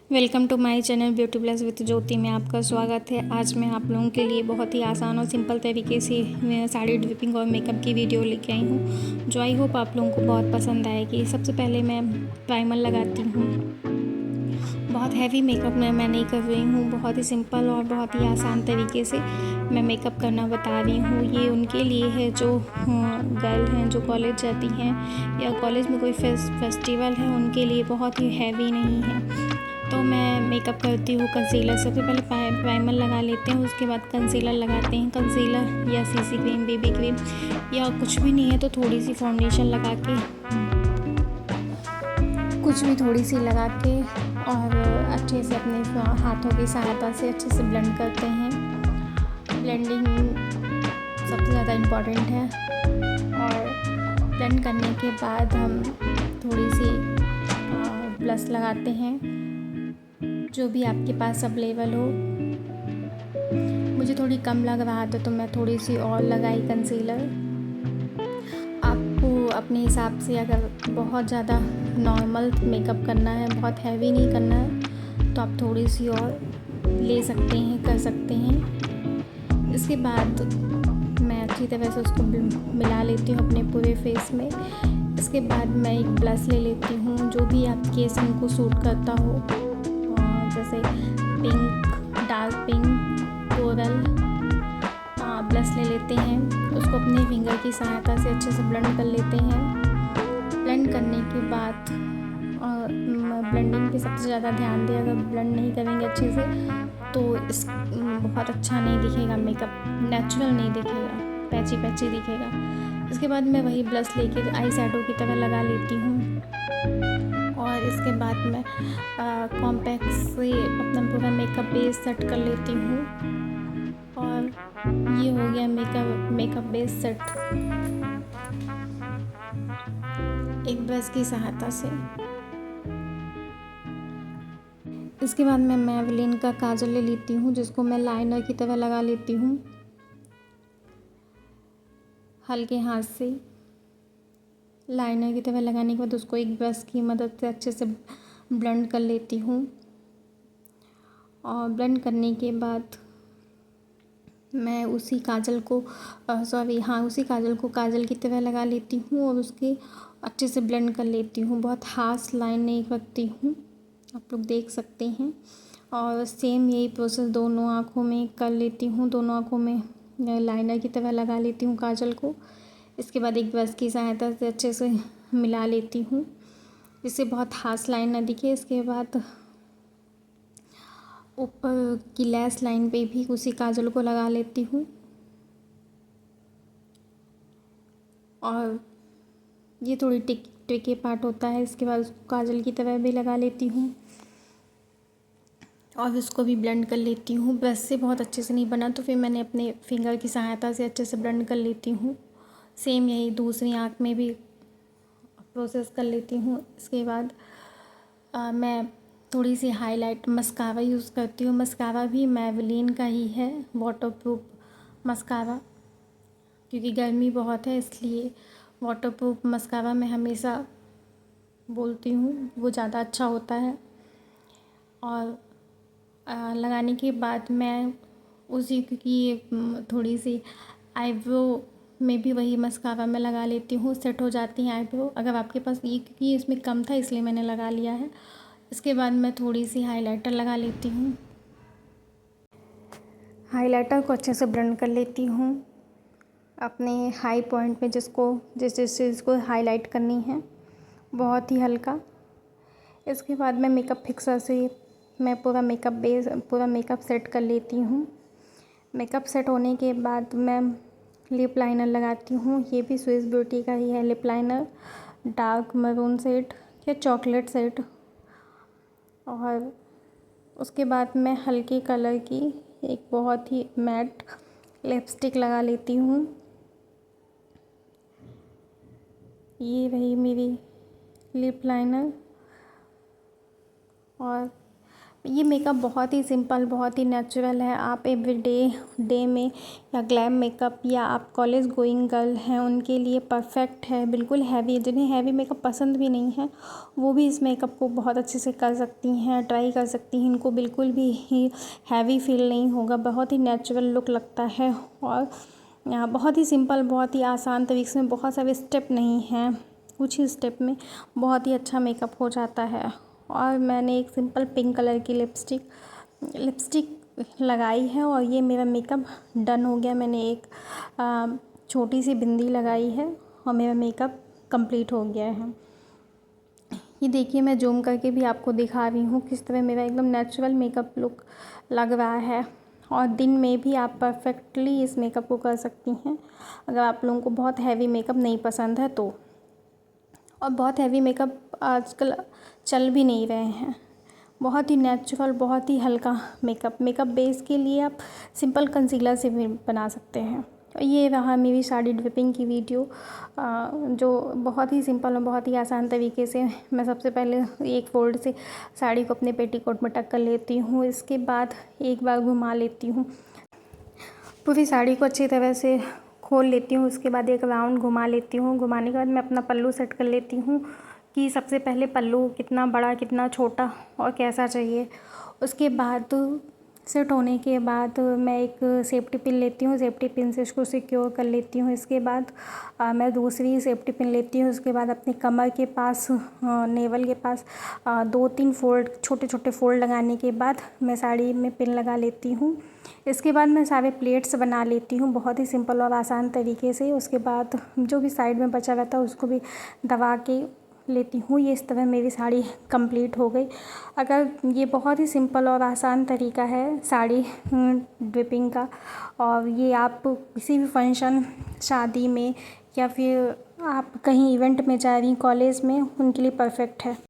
Welcome to my channel beauty plus with Jyoti में आपका स्वागत है। आज मैं आप लोगों के लिए बहुत ही आसान और सिंपल तरीके से साड़ी ड्रिपिंग और मेकअप की वीडियो लेके आई हूँ, जो आई होप आप लोगों को बहुत पसंद आएगी। सबसे पहले मैं प्राइमर लगाती हूँ। बहुत हैवी मेकअप मैं नहीं कर रही हूँ, बहुत ही सिंपल और बहुत ही आसान तरीके से मैं मेकअप करना बता रही हूँ। ये उनके लिए है जो गर्ल हैं, जो कॉलेज जाती हैं या कॉलेज में कोई फेस्टिवल है, उनके लिए बहुत ही हैवी नहीं है। तो मैं मेकअप करती हूँ कंसीलर। सबसे पहले प्राइमर लगा लेते हैं, उसके बाद कंसीलर लगाते हैं। कंसीलर या सीसी क्रीम, बेबी क्रीम या कुछ भी नहीं है तो थोड़ी सी फाउंडेशन लगा के, कुछ भी थोड़ी सी लगा के और अच्छे से अपने हाथों की सहायता से अच्छे से ब्लेंड करते हैं। ब्लेंडिंग सबसे ज़्यादा इम्पॉर्टेंट है। और ब्लेंड करने के बाद हम थोड़ी सी ब्लश लगाते हैं, जो भी आपके पास अवेलेबल हो। मुझे थोड़ी कम लग रहा था तो मैं थोड़ी सी और लगाई कंसीलर। आपको अपने हिसाब से, अगर बहुत ज़्यादा नॉर्मल मेकअप करना है, बहुत हैवी नहीं करना है, तो आप थोड़ी सी और ले सकते हैं, कर सकते हैं। इसके बाद मैं अच्छी तरह से उसको मिला लेती हूँ अपने पूरे फेस में। इसके बाद मैं एक ब्लश ले लेती हूँ, जो भी आपके स्किन को सूट करता हो, जैसे pink, dark pink, coral blush ले लेते हैं। उसको अपने फिंगर की सहायता से अच्छे से ब्लेंड कर लेते हैं। ब्लेंड करने के बाद ब्लेंडिंग पे सबसे ज़्यादा ध्यान दें। अगर ब्लेंड नहीं करेंगे अच्छे से तो बहुत अच्छा नहीं दिखेगा, मेकअप नेचुरल नहीं दिखेगा, पैची पैची दिखेगा। इसके बाद मैं वही ब्लश लेके आई शैडो की तरह लगा लेती हूँ। और इसके बाद मैं कॉम्पैक्ट से अपना पूरा मेकअप बेस सेट कर लेती हूँ। और ये हो गया मेकअप बेस सेट एक ब्रश की सहायता से। इसके बाद मैं मैवलिन का काजल ले लेती हूँ, जिसको मैं लाइनर की तरह लगा लेती हूँ हल्के हाथ से। लाइनर की तरह लगाने के बाद उसको एक ब्रश की मदद से अच्छे से ब्लेंड कर लेती हूँ। और ब्लेंड करने के बाद मैं उसी काजल को उसी काजल को काजल की तरह लगा लेती हूँ और उसके अच्छे से ब्लेंड कर लेती हूँ। बहुत हार्श लाइन नहीं रखती हूँ, आप लोग देख सकते हैं। और सेम यही प्रोसेस दोनों आँखों में कर लेती हूँ। दोनों आँखों में लाइनर की तरह लगा लेती हूँ काजल को। इसके बाद एक ब्रश की सहायता से अच्छे से मिला लेती हूँ, जिससे बहुत हार्श लाइन ना दिखे। इसके बाद ऊपर की लैश लाइन पे भी उसी काजल को लगा लेती हूँ। और ये थोड़ी ट्रिकी पार्ट होता है। इसके बाद उसको काजल की तरह भी लगा लेती हूँ और उसको भी ब्लेंड कर लेती हूँ। ब्रश से बहुत अच्छे से नहीं बना तो फिर मैंने अपने फिंगर की सहायता से अच्छे से ब्लेंड कर लेती हूँ। सेम यही दूसरी आँख में भी प्रोसेस कर लेती हूँ। इसके बाद मैं थोड़ी सी हाईलाइट मस्कारा यूज़ करती हूँ। मस्कारा भी मैवलिन का ही है, वाटरप्रूफ मस्कारा, क्योंकि गर्मी बहुत है इसलिए वाटरप्रूफ मस्कारा मैं हमेशा बोलती हूँ, वो ज़्यादा अच्छा होता है। और लगाने के बाद मैं उसी, क्योंकि थोड़ी सी आईब्रो में भी वही मस्कारा मैं लगा लेती हूँ, सेट हो जाती हैं आईब्रो। अगर आपके पास ये, क्योंकि इसमें कम था इसलिए मैंने लगा लिया है। इसके बाद मैं थोड़ी सी हाइलाइटर लगा लेती हूँ। हाइलाइटर को अच्छे से ब्लेंड कर लेती हूँ अपने हाई पॉइंट में, जिस चीज़ को हाईलाइट करनी है, बहुत ही हल्का। इसके बाद मैं मेकअप फिक्सर से मैं पूरा मेकअप सेट कर लेती हूँ। मेकअप सेट होने के बाद मैं लिप लाइनर लगाती हूँ। ये भी स्विस ब्यूटी का ही है lip liner, dark maroon shade या चॉकलेट शेड। और उसके बाद मैं हल्के कलर की एक बहुत ही मैट लिपस्टिक लगा लेती हूँ। ये रही मेरी लिप लाइनर। और ये मेकअप बहुत ही सिंपल, बहुत ही नेचुरल है। आप एवरीडे डे में या ग्लैम मेकअप या आप कॉलेज गोइंग गर्ल हैं उनके लिए परफेक्ट है। बिल्कुल हैवी, जिन्हें हैवी मेकअप पसंद भी नहीं है वो भी इस मेकअप को बहुत अच्छे से कर सकती हैं, ट्राई कर सकती हैं। इनको बिल्कुल भी हैवी फील नहीं होगा, बहुत ही नेचुरल लुक लगता है और बहुत ही सिंपल, बहुत ही आसान तरीके से, बहुत सारे स्टेप नहीं हैं, कुछ ही स्टेप में बहुत ही अच्छा मेकअप हो जाता है। और मैंने एक सिंपल पिंक कलर की लिपस्टिक लगाई है और ये मेरा मेकअप डन हो गया। मैंने एक छोटी सी बिंदी लगाई है और मेरा मेकअप कंप्लीट हो गया है। ये देखिए, मैं जूम करके भी आपको दिखा रही हूँ किस तरह मेरा एकदम नेचुरल मेकअप लुक लग रहा है। और दिन में भी आप परफेक्टली इस मेकअप को कर सकती हैं अगर आप लोगों को बहुत हैवी मेकअप नहीं पसंद है तो। और बहुत हैवी मेकअप आजकल चल भी नहीं रहे हैं। बहुत ही नेचुरल, बहुत ही हल्का मेकअप बेस के लिए आप सिंपल कंसीलर से भी बना सकते हैं। ये रहा मेरी साड़ी ड्रिपिंग की वीडियो, जो बहुत ही सिंपल और बहुत ही आसान तरीके से मैं सबसे पहले एक फोल्ड से साड़ी को अपने पेटीकोट में टक कर लेती हूँ। इसके बाद एक बार घुमा लेती हूँ, पूरी साड़ी को अच्छी तरह से खोल लेती हूँ। उसके बाद एक राउंड घुमा लेती हूँ। घुमाने के बाद मैं अपना पल्लू सेट कर लेती हूँ कि सबसे पहले पल्लू कितना बड़ा, कितना छोटा और कैसा चाहिए। उसके बाद सेट होने के बाद मैं एक सेफ्टी पिन लेती हूँ, सेफ्टी पिन से इसको सिक्योर कर लेती हूँ। इसके बाद मैं दूसरी सेफ्टी पिन लेती हूँ। उसके बाद अपनी कमर के पास, नेवल के पास 2-3 फोल्ड, छोटे छोटे फोल्ड लगाने के बाद मैं साड़ी में पिन लगा लेती हूँ। इसके बाद मैं सारे प्लेट्स बना लेती हूँ बहुत ही सिंपल और आसान तरीके से। उसके बाद जो भी साइड में बचा रहता है उसको भी दबा के लेती हूँ। ये इस तरह मेरी साड़ी कंप्लीट हो गई। अगर ये बहुत ही सिंपल और आसान तरीका है साड़ी ड्रिपिंग का, और ये आप किसी भी फंक्शन, शादी में या फिर आप कहीं इवेंट में जा रही, कॉलेज में, उनके लिए परफेक्ट है।